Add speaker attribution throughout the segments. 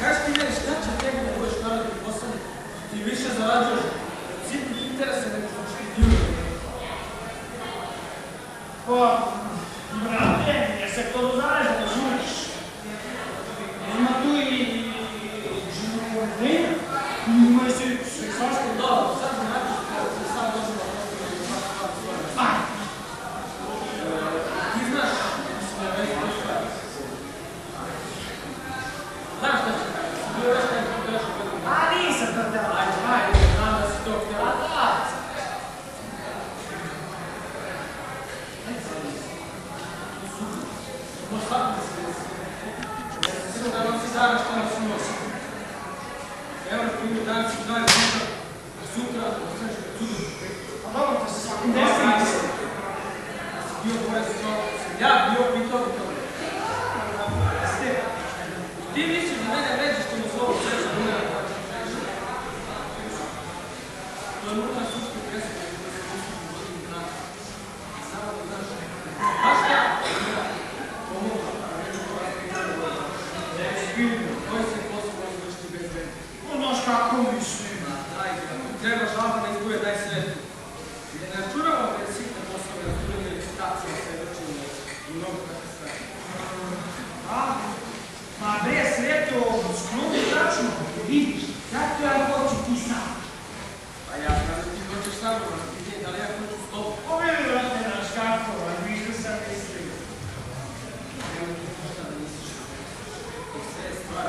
Speaker 1: Kaži ti meni šta će tebi da budeš narodni poslanik? Ti više zarađuješ sitnih interesa nego što ćeš ti ljudi.
Speaker 2: Pa, brate, jer se to dozarađa da žuriš. Ima tu i životvorina. Ima i sve svašta.
Speaker 1: Dobro, sad mi napiš kada se sam došao da postavljaju svašta stvari. Ti znaš, mislim da je već to stvari. Znaš šta će kada? Si bio već nekako grešao godinu.
Speaker 2: A nisam to teo.
Speaker 1: Ajde, znam da si to htio.
Speaker 2: A da.
Speaker 1: Možda tako da se desi. Sigurno da vam si danas šta nas unosi. Evo na primjer, danas si gledali sutra, a sutra ostaneš kod sudu.
Speaker 2: Pa dobro, to se svakim desima.
Speaker 1: Si bio tvoje za to, sam ja bio pitao bi toga. Ti misliš da mene vređaš što mu slovo sreća bude na način vređa? To je nula sudska presuda koja se uspiju godinu dana. Samo da znaš, baš ja, pomogla, a neću to razpitati. Koji se posao može vršiti bez mene?
Speaker 2: Znaš kako mislim.
Speaker 1: Daj, ako treba žalba na izbuje, daj svetu. Ne računamo da je sitne poslove, računamo licitacije, svedočenje i mnogo takve stvari.
Speaker 2: Ma bre, Sveto, skloni tačno, vidiš, zato ja hoću ti sam.
Speaker 1: Pa ja znam da ti hoćeš sa mnom, a ti nije, da li ja hoću s tobom?
Speaker 2: Ove, vrate, naš kako, a viš da sam mislio.
Speaker 1: Evo ti šta da misliš. To sve je stvar.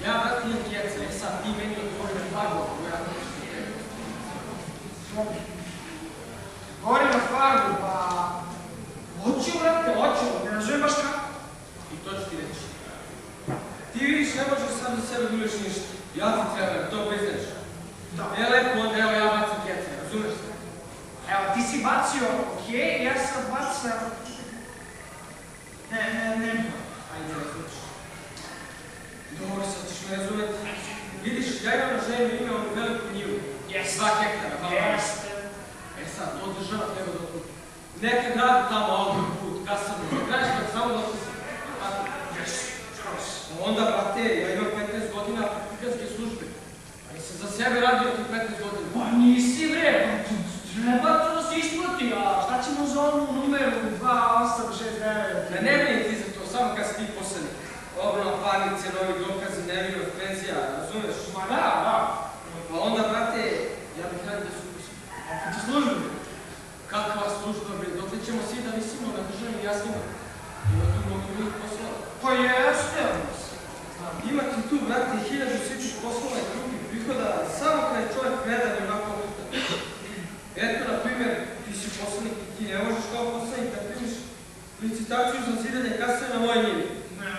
Speaker 1: Ja, vrati, imam djeca, sad ti meni odgovori na farbu, ako ja hoću ti tebi.
Speaker 2: Govori na farbu, pa... Hoću, vrate, hoću, ne razumem baš kako.
Speaker 1: I to ću ti reći. Ti vidiš, ne možeš sam za sebe duliš ništa. Ja ti trebam, to priznaš.
Speaker 2: Da.
Speaker 1: Lepo, onda evo ja bacam djeca, razumeš se?
Speaker 2: Evo, ti si bacio, okej, ja sam bacio... Ne.
Speaker 1: Ajde, razumeš. Dobro, sad ćeš me razumeti. Vidiš, ja imam na želju ime onu veliku njivu.
Speaker 2: Jeste.
Speaker 1: 2 hektara, hvala.
Speaker 2: Jeste.
Speaker 1: E sad, to država treba da otkupi. Neka gradi tamo autoput, kasarnu, da gradiš kad samo da otkupi. Onda, brate, ja imam 15 godina prikupljanske službe. Ali sam za sebe radio tih 15 godina.
Speaker 2: Pa nisi bre, treba to da se isplati, a šta ćemo za onu numeru 2869?
Speaker 1: Ne brini ti za to, samo kad si ti poslanik. Obnova parnice, novi dokazi, nevinov, penzija, razumeš?
Speaker 2: Ma da.
Speaker 1: Pa onda, brate, ja bih radio da se upišem.
Speaker 2: A kad ti služba?
Speaker 1: Kakva služba, bre, dok li ćemo svi da visimo na državnim jasnima? Ima tu mnogo drugih poslova.
Speaker 2: Pa jeste.
Speaker 1: Ima ti tu, brate, 1000 sličnih poslova i drugih prihoda, samo kad je čovjek predan i onako oputan. Eto, na primjer, ti si poslanik i ti ne možeš kao poslanik da primiš licitaciju za zidanje kasane na moje njivi.
Speaker 2: Ne.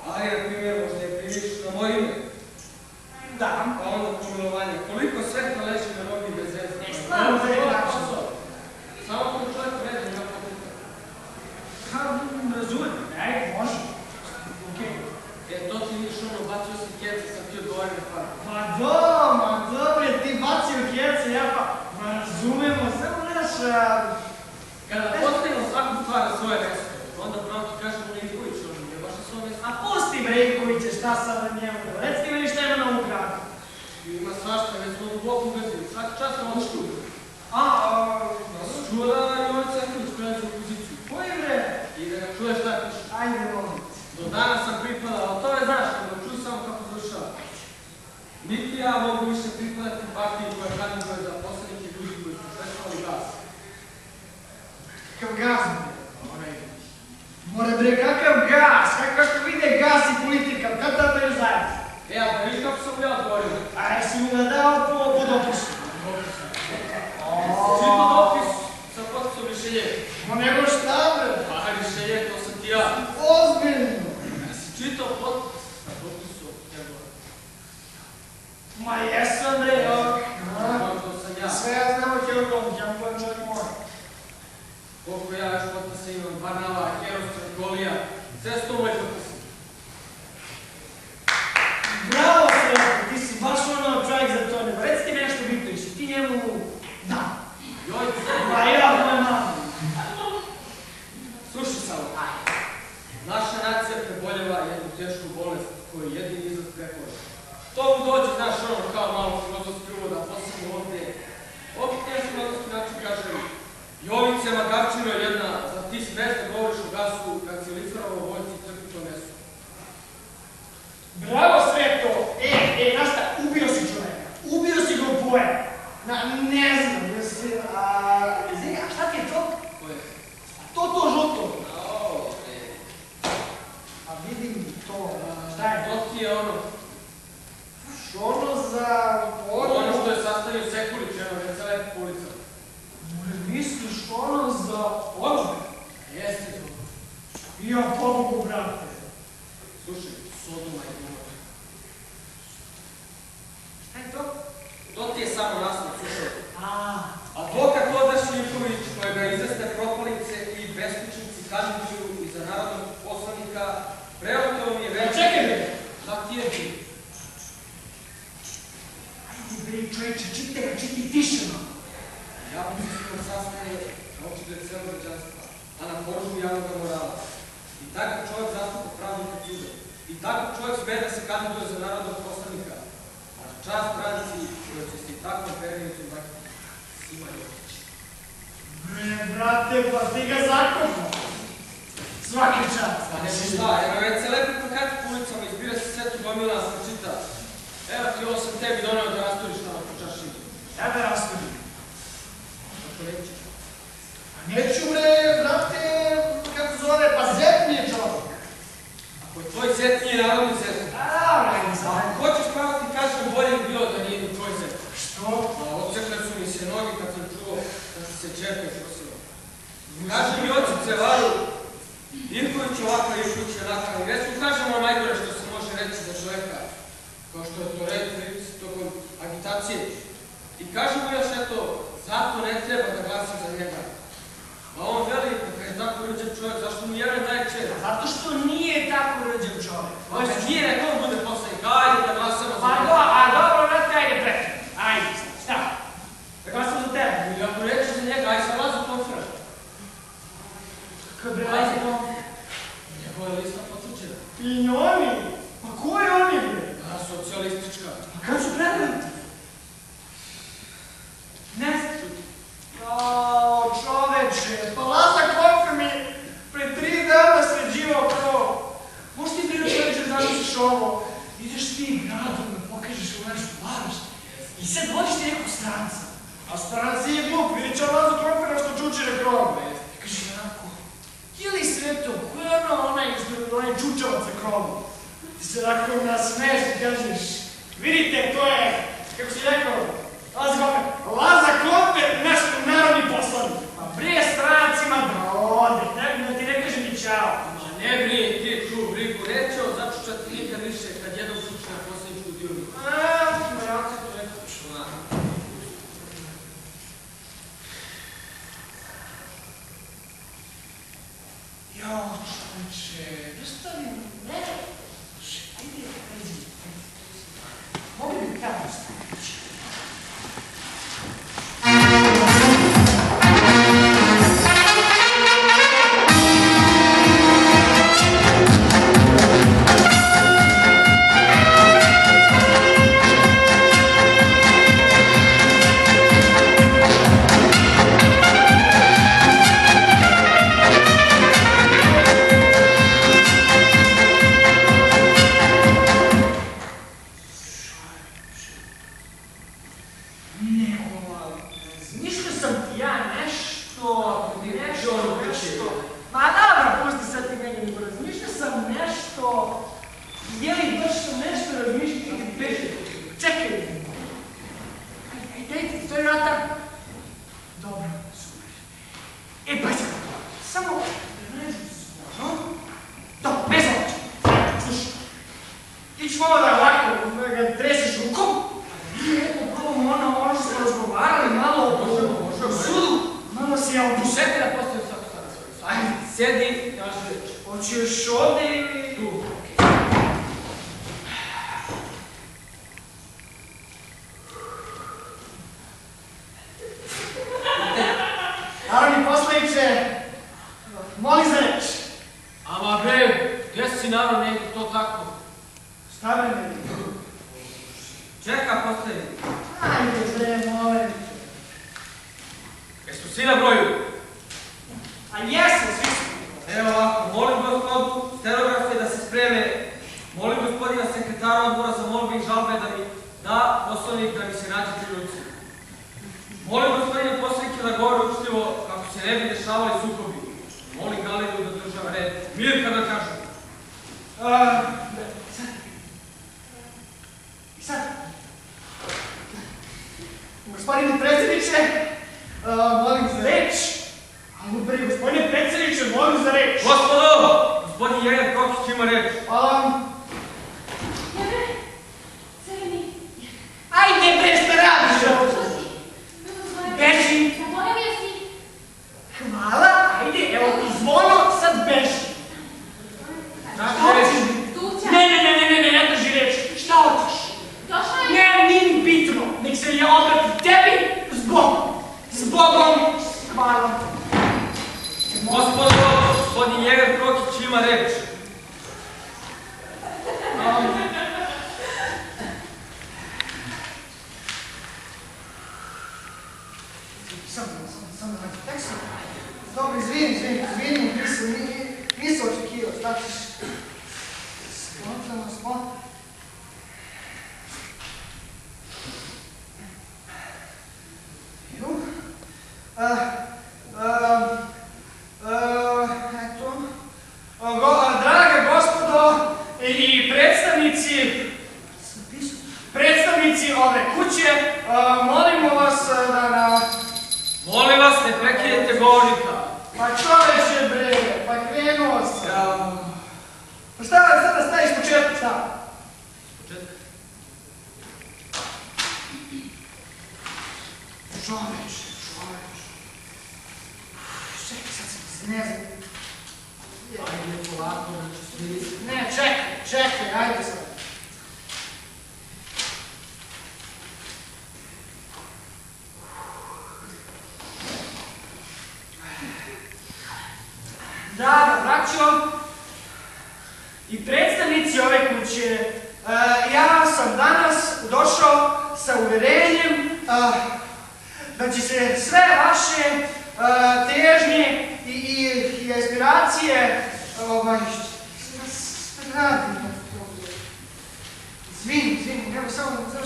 Speaker 1: Ali, na primjer, možda je primiš na moje ime.
Speaker 2: Da.
Speaker 1: Pa onda pomilovanje. Koliko svetla leži na nogi bez veze.
Speaker 2: Stvarno da je tako.
Speaker 1: Samo kad je čovjek predan i onako oputan.
Speaker 2: Razumem, ajde, može. Okej.
Speaker 1: E, to ti vidiš ono, bacio si kjece, sam ti odgovorio na par.
Speaker 2: Ma dobre, ti bacio kjece, ja pa, ma razumemo, samo naš...
Speaker 1: Kada postavimo svaku stvar na svoje mjesto, onda pravo ti kažemo na Ivković, ono je baš na svoje mjesto.
Speaker 2: A pusti bre Ivkoviće, šta sad na njemu? Reci ti meni šta ima na ovom gradu.
Speaker 1: Ima svašta, već smo duboko ugazili, svaki čas nam ono štuju. Čuo da Jovan Cehnović prelazi u poziciju.
Speaker 2: Koji bre?
Speaker 1: I da ga čuješ šta piše.
Speaker 2: Ajde, molim.
Speaker 1: Do danas sam pripadao, ali to je znaš, kada čuj samo kako završava. Niti ja mogu više pripadati partiji koja kandiduje za poslanike ljudi koji su prestali glas.
Speaker 2: Kakav gas, bre? More bre, kakav gas? Kako vide gas i politika? Kad da daju zajedno?
Speaker 1: E, ali da vidiš kako sam mu ja odgovorio.
Speaker 2: A jesi mi ga dao po dopisu?
Speaker 1: Čito dopis sa potpisom Mišeljev.
Speaker 2: Ma nego šta bre?
Speaker 1: Pa Mišeljev, to sam ti ja.
Speaker 2: Ozbiljno.
Speaker 1: Čitao potpis sa potpisom njegov.
Speaker 2: Ma jesam bre,
Speaker 1: To sam ja.
Speaker 2: sve ja znam o Helgom, ja kojem čovjek mora.
Speaker 1: Koliko ja još potpisa imam, Varnava, Herostra, Golija, sve su to moji potpisi.
Speaker 2: Bravo Sredo, ti si baš ono čovjek za to nebo. Reci ti nešto bitno, jesi ti njemu... Da.
Speaker 1: Joj,
Speaker 2: Pa ja, moja mama.
Speaker 1: slušaj samo. Naša nacija preboljeva tešku bolest koji je jedini izlaz prepora. To mu dođe, znaš, ono kao malo filozofski uvod, a posebno ovdje. Opet ja sam na dosti način kažem, Jovice Magavčino je jedna, za ti smeš da govoriš o gasu kad si liferovo vojci trpi to meso.
Speaker 2: Bravo Sveto! Znaš šta, ubio si čoveka. Ubio si ga u pojem. Ne znam, jesi, a šta ti je to?
Speaker 1: Koje?
Speaker 2: To žuto.
Speaker 1: Ove.
Speaker 2: A vidim to, šta je to?
Speaker 1: To ti je ono.
Speaker 2: Ono za...
Speaker 1: Ono što je sastavio Sekulić, evo, već se lepo ulica.
Speaker 2: Misliš ono za oružje?
Speaker 1: Jeste to.
Speaker 2: Ja pobogu, brate.
Speaker 1: Slušaj, Sodoma i Gomora.
Speaker 2: Šta je to?
Speaker 1: To ti je samo naslov, slušaj.
Speaker 2: Advokat
Speaker 1: Odar Šljivković, kojega izvesne propalice i beskućnici kandiduju i za narodnog poslanika, preoteo mi je već...
Speaker 2: Čekaj me!
Speaker 1: Šta ti je ti?
Speaker 2: Ajde bre, čovječe, čiti tišeno.
Speaker 1: Ja pozitivno sastaje na očigled celo građanstva, a na poružu javnog morala. I takav čovjek zastupa pravdu pred sudom. I takav čovjek sme da se kandiduje za narodnog poslanika. A čast tradiciji koja će se i takvom periodu zakljati. Sima Jokić.
Speaker 2: Bre, brate, pa ti ga zakopao. Svaki čas.
Speaker 1: Pa ne bi šta, evo već se lepo plakati po ulicama, izbira se sve tu gomila, se čita. Evo ti ovo sam tebi donao da rasturiš na počašinu.
Speaker 2: Ja da rasturim.
Speaker 1: Kako nećeš?
Speaker 2: A neću bre, brate, kako zove, pa zet mi je čovjek.
Speaker 1: Ako je tvoj zet nije narodni zet. Ako hoćeš pravo ti kažem, bolje bi bilo da nije ni tvoj zet.
Speaker 2: Što?
Speaker 1: Pa odsekle su mi se nogi kad sam čuo da ti se čerka išosila. Kaže mi ocice Varu, Ivković ovaka, Ivković onaka. I već mu kažemo najgore što se može reći za čoveka, kao što je to reći tokom agitacije. I kaže mu još eto, zato ne treba da glasim za njega. A on veli, kada je tako uređen čovjek, zašto mu jedan daje čera?
Speaker 2: Zato što nije tako uređen čovjek.
Speaker 1: Nije rekao on bude poslanik, ajde da glasamo za njega.
Speaker 2: A dobro, brate, ajde preko. Ajde, šta? Da glasamo za tebe.
Speaker 1: Ili ako reći za njega, aj sam Lazo Konfera.
Speaker 2: Kako bre, Lazo Konfera?
Speaker 1: Njegova je lista potvrđena.
Speaker 2: I oni? Pa ko je oni bre?
Speaker 1: Da, socijalistička.
Speaker 2: A kako su predali? Ne znam. Jao, čoveče, pa Laza Konfer mi pre 3 dana sređivao krov. Možeš ti bre čoveče zamisliš ovo? Ideš ti gradom da pokažeš u našu varost i sad vodiš ti nekog stranca. A stranci je glup, vidit će Laza Konfera što čučere krov. Kaže onako, jeli Sveto, ko je onaj čučavac za krovom? Ti se onako nasmeješ i kažeš, vidite, to je, kako si rekao, Laza Konfer, naš narodni poslanik. Pa bre strancima da ode, da ti ne kažem ni čao.
Speaker 1: Ma ne brije ti tu brigu, nećeo začučati nikad više kad jednom slučaju na poslaničku dioniku.
Speaker 2: Ja ti to rekao.
Speaker 1: Šuna.
Speaker 2: Jao, čovječe, dostali, ne, ajde, mogu li tamo staviti?
Speaker 1: Sjedi, ja ću reći.
Speaker 2: Hoćeš ovdje ili...
Speaker 1: Tu.
Speaker 2: Narodni poslaniče, molim za reč.
Speaker 1: Ama bre,
Speaker 3: Gdje si narod ne ide to tako?
Speaker 2: Stave me.
Speaker 1: Čeka, postavi.
Speaker 2: Ajde, bre, molim.
Speaker 3: Jesu svi na broju?
Speaker 2: A jesam, svi su.
Speaker 1: Evo ovako, molim gospodu, stenografe da se spreme. Molim gospodina sekretara odbora za molbe i žalbe da mi da poslovnik da mi se nađe pri ruci. Molim gospodina poslanike da govore učljivo kako se ne bi dešavali sukobi. Molim galeriju da država red. Mir kada kažem.
Speaker 2: Sad. Gospodine predsjedniče, molim za reč. Ali bre, gospodine predsjedniče, molim za reč.
Speaker 1: Gospodo! Gospodin Jegan Prokić ima reč.
Speaker 2: Ajde bre, šta radiš ovo? Beži. Hvala, ajde, evo ti zvono, sad beži. Ne drži reč. Šta hoćeš? Ne, nije mi bitno. Nek se ja obratim tebi zbogom. Hvala.
Speaker 1: Gospodo! Gospodin Jegan Prokić ima reč.
Speaker 2: Samo, tek sam. Dobro, izvini, nisam očekivao, šta ćeš? Spontano. Eto. Draga gospodo i predstavnici ove kuće, molimo vas da na...
Speaker 1: Molim vas, ne prekidajte govornika.
Speaker 2: Pa čoveče bre, pa krenuo sam. Pa šta sad da staviš početak, šta?
Speaker 1: Početak.
Speaker 2: Čoveče. Čekaj, sad sam se ne znam.
Speaker 1: Ajde, polako, da ću svi...
Speaker 2: Ne, čekaj, ajde sad. Draga braćo i predstavnici ove kuće, ja sam danas došao sa uverenjem da će se sve vaše težnje i aspiracije radim. Izvini, evo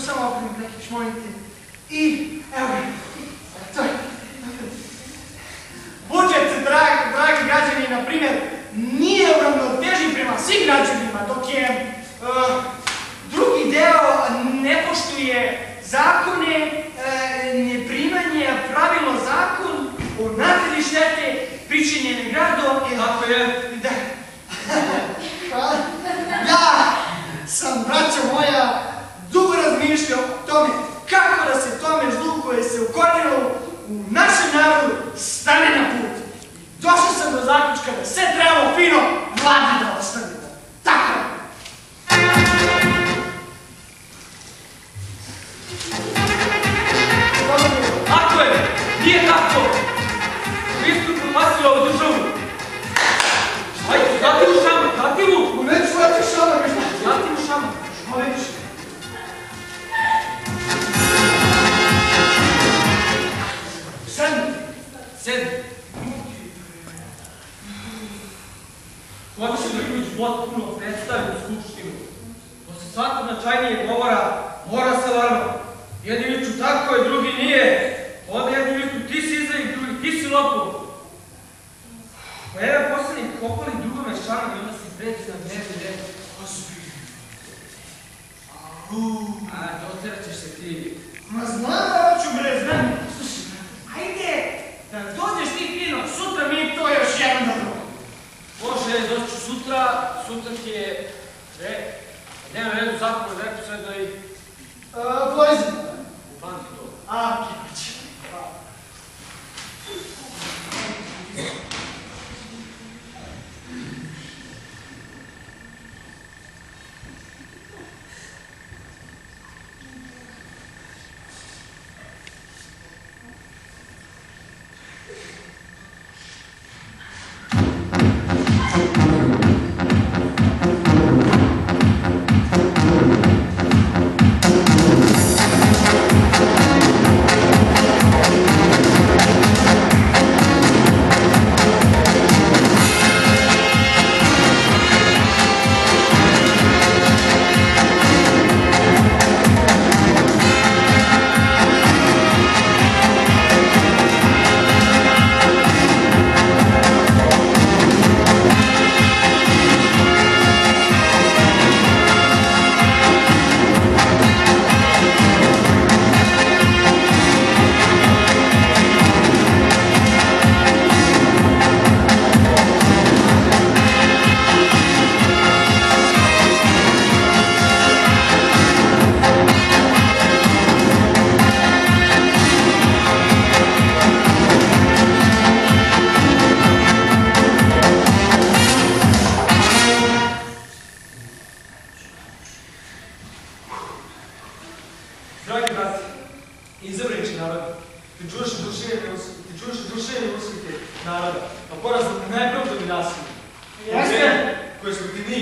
Speaker 2: samo opet mi prekiš, molim te. I, evo ga, to je. Budžet, dragi građani, na primjer, nije uravnotežen prema svim građanima, dok je drugi deo ne poštuje zakone, neprimanje pravilno zakon o naknadi štete pričinjene gradom.
Speaker 1: Tako je.
Speaker 2: Da. Ja sam, braćo moja, dugo razmišljao o tome kako da se tome zlu koje se ukorenilo u našem narodu stane na put. Došao sam do zaključka da sve trebamo fino vladi da ostavimo. Tako je.
Speaker 1: Tako je! Nije tako! Vi ste propasili ovu državu! Ajde, dati mu šamak, dati mu!
Speaker 2: Neću dati šamak,
Speaker 1: Dati mu šamak!
Speaker 2: što vidiš?
Speaker 1: Sedmi! Hoće da Ilić potpuno predstavi u Skupštinu. Posle svakog značajnijeg govora mora se varno. Jedni viču tako je, drugi nije. Onda jedni viču ti si izdajnik, drugi ti si lopov. Pa jedan poslanik kopali drugome šarom i onda se preći na dnevni red. A, doterat ćeš se ti.
Speaker 2: Ma znam da hoću bre, znam. Ajde, da dođeš ti fino, sutra mi to još jedno dobro.
Speaker 1: Može, doći ću sutra. Sutra ti je... Dnevno redu zakon neposredno i...
Speaker 2: Poezim.
Speaker 1: Banti to.
Speaker 2: A, kić. mi,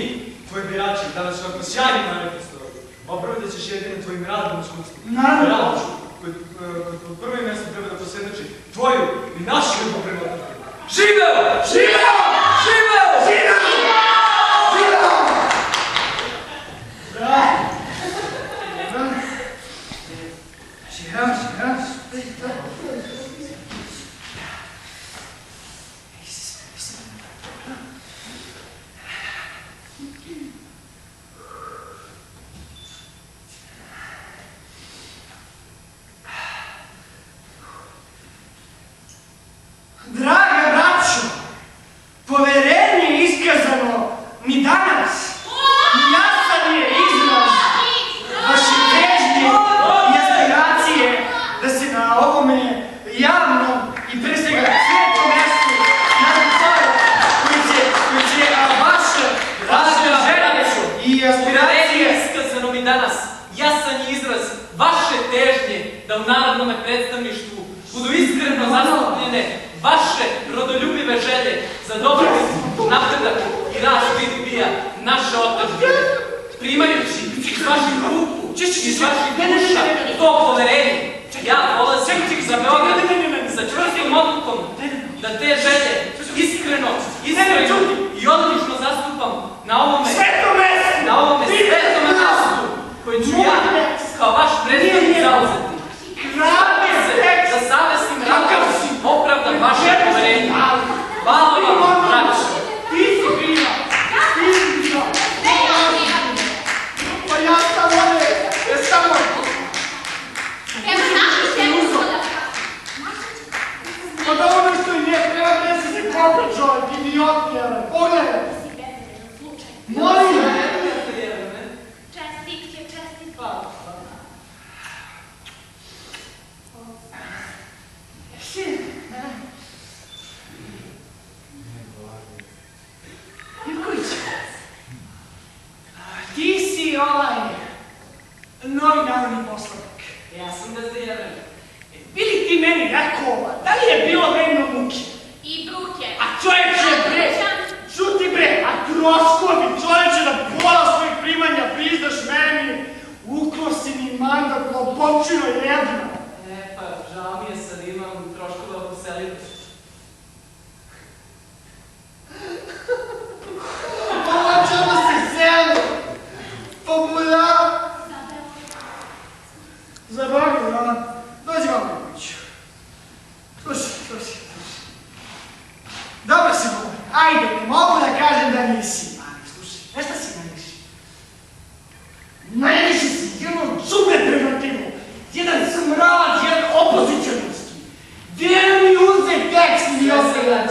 Speaker 2: tvoji birači, danas ovako sjajni manifestovali, opravdat ćeš jedinim tvojim radom u skupštini.
Speaker 4: Naravno.
Speaker 2: Rad kod prvi mjesto treba da posvjedoči tvoju i našu ljubav prema tome. Živeo!
Speaker 4: Živeo!
Speaker 2: Živeo!
Speaker 4: Živeo! Živeo! Bravo! Živeo! Draga braćo, poverenje iskazano mi danas jasan je izraz vaše težnje i aspiracije da se na ovome javnom i pre svega svetom mjestu nakon toga koji će vaše želje i aspiracije
Speaker 3: Iskazano mi danas jasan je izraz vaše težnje da u narodnom predstavništvu budu iskreno zastupljene vaše rodoljubive želje za dobrobit, napredak i rast BDP-a naše otadžbine. Primajući iz vaših ruku, iz vaših duša to poverenje, ja polazim za Beograd sa čvrstom odlukom da te želje iskreno i odlično zastupam na ovome svetom mestu koje ću ja kao vaš predstavnik zauzeti. Da savesnim radom opravdam vaše poverenje. Hvala vam, braćo.
Speaker 4: Ti si kriva! Ti si kriva! Pa ja sam ovdje, samo...
Speaker 5: Evo naši se uzvoda.
Speaker 4: Pa da ono što i nije treba desi se kopre čovjek, idiot jedan, pogledaj! Molim!
Speaker 5: Čestitke.
Speaker 4: Ivković, ti si novi narodni poslanik.
Speaker 3: Ja sam bezdejavan.
Speaker 4: Bili ti meni rekao, da li je bilo vredno muke?
Speaker 5: I bruke.
Speaker 4: A čovječe bre, šuti bre, a troškovi čovječe da pola svojih primanja prizdaš meni, uklosi mi mandat, lopopčino jedna.
Speaker 3: Pa, žao mi je sad imam troškova oko selitbe.
Speaker 4: Ovo ćemo se selu, popular. Zaboravim, da? Dođi vam Ivković. Slušaj. Dobro si govori, ajde, ne mogu da kažem da nisi, ali slušaj, znaš šta si najviši? Najviši si jedno čubre prevativo, jedan smrad, jedan opozicionarski. Gdje mi uze tekst i operac?